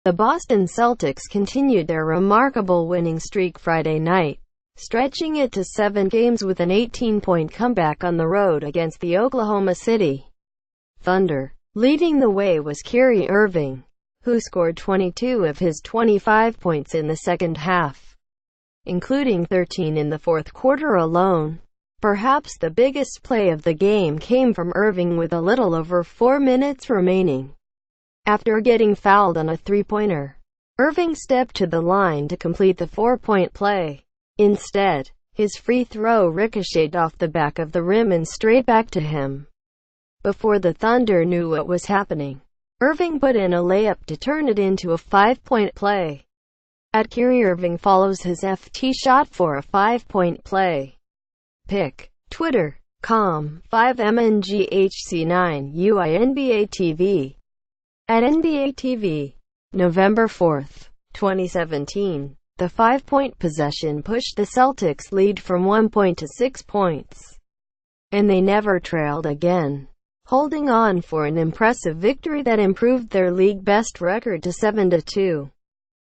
The Boston Celtics continued their remarkable winning streak Friday night, stretching it to 7 games with an 18-point comeback on the road against the Oklahoma City Thunder. Leading the way was Kyrie Irving, who scored 22 of his 25 points in the second half, including 13 in the fourth quarter alone. Perhaps the biggest play of the game came from Irving with a little over 4 minutes remaining. After getting fouled on a three-pointer, Irving stepped to the line to complete the 4-point play. Instead, his free throw ricocheted off the back of the rim and straight back to him. Before the Thunder knew what was happening, Irving put in a layup to turn it into a 5-point play. Kyrie Irving follows his FT shot for a 5-point play. Pic. Twitter.com 5MNGHC9UI NBA At NBA TV, November 4, 2017, the 5-point possession pushed the Celtics' lead from 1 point to 6 points, and they never trailed again, holding on for an impressive victory that improved their league best record to 7-2.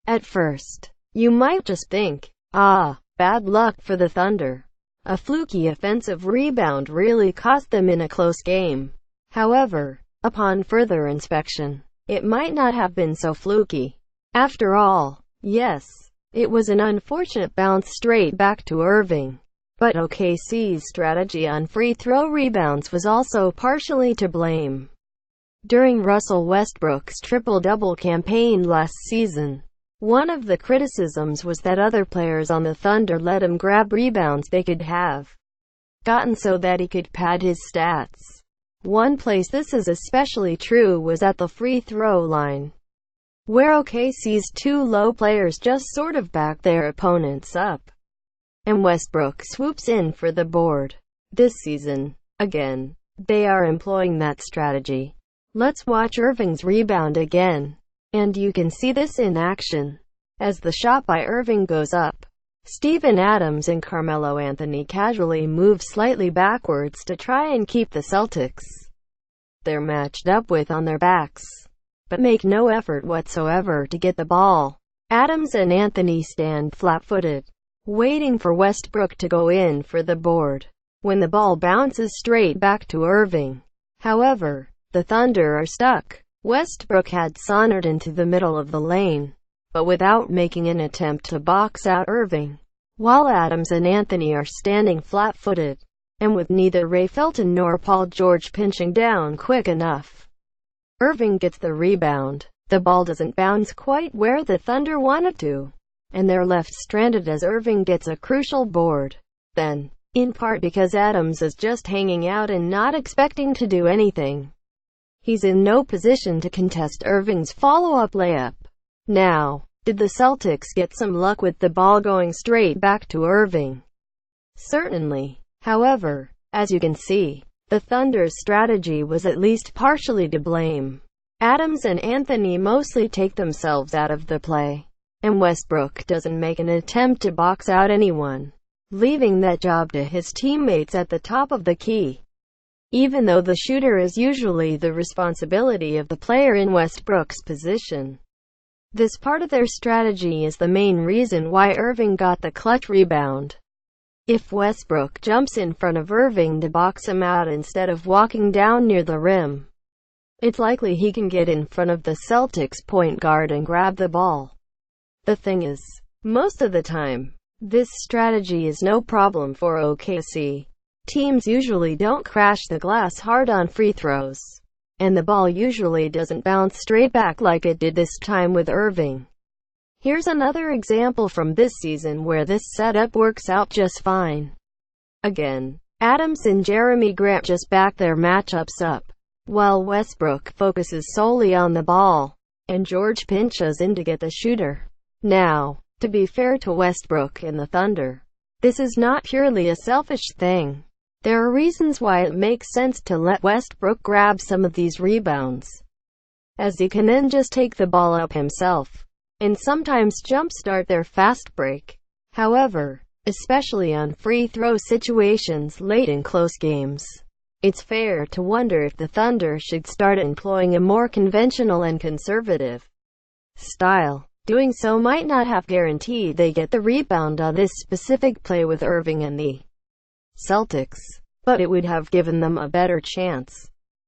At first, you might just think, bad luck for the Thunder. A fluky offensive rebound really cost them in a close game. However, upon further inspection, it might not have been so fluky. After all, yes, it was an unfortunate bounce straight back to Irving. But OKC's strategy on free throw rebounds was also partially to blame. During Russell Westbrook's triple-double campaign last season, one of the criticisms was that other players on the Thunder let him grab rebounds they could have gotten so that he could pad his stats. One place this is especially true was at the free throw line, where OKC's two low players just sort of back their opponents up, and Westbrook swoops in for the board. This season, again, they are employing that strategy. Let's watch Irving's rebound again, and you can see this in action. As the shot by Irving goes up, Steven Adams and Carmelo Anthony casually move slightly backwards to try and keep the Celtics they're matched up with on their backs, but make no effort whatsoever to get the ball. Adams and Anthony stand flat-footed, waiting for Westbrook to go in for the board, when the ball bounces straight back to Irving. However, the Thunder are stuck. Westbrook had sauntered into the middle of the lane, but without making an attempt to box out Irving, while Adams and Anthony are standing flat-footed, and with neither Ray Felton nor Paul George pinching down quick enough. Irving gets the rebound. The ball doesn't bounce quite where the Thunder wanted to, and they're left stranded as Irving gets a crucial board. Then, in part because Adams is just hanging out and not expecting to do anything, he's in no position to contest Irving's follow-up layup. Now, did the Celtics get some luck with the ball going straight back to Irving? Certainly. However, as you can see, the Thunder's strategy was at least partially to blame. Adams and Anthony mostly take themselves out of the play, and Westbrook doesn't make an attempt to box out anyone, leaving that job to his teammates at the top of the key. Even though the shooter is usually the responsibility of the player in Westbrook's position, this part of their strategy is the main reason why Irving got the clutch rebound. If Westbrook jumps in front of Irving to box him out instead of walking down near the rim, it's likely he can get in front of the Celtics point guard and grab the ball. The thing is, most of the time, this strategy is no problem for OKC. Teams usually don't crash the glass hard on free throws, and the ball usually doesn't bounce straight back like it did this time with Irving. Here's another example from this season where this setup works out just fine. Again, Adams and Jeremy Grant just back their matchups up, while Westbrook focuses solely on the ball, and George pinches in to get the shooter. Now, to be fair to Westbrook and the Thunder, this is not purely a selfish thing. There are reasons why it makes sense to let Westbrook grab some of these rebounds, as he can then just take the ball up himself, and sometimes jumpstart their fast break. However, especially on free throw situations late in close games, It's fair to wonder if the Thunder should start employing a more conventional and conservative style. Doing so might not have guaranteed they get the rebound on this specific play with Irving and the Celtics, but it would have given them a better chance.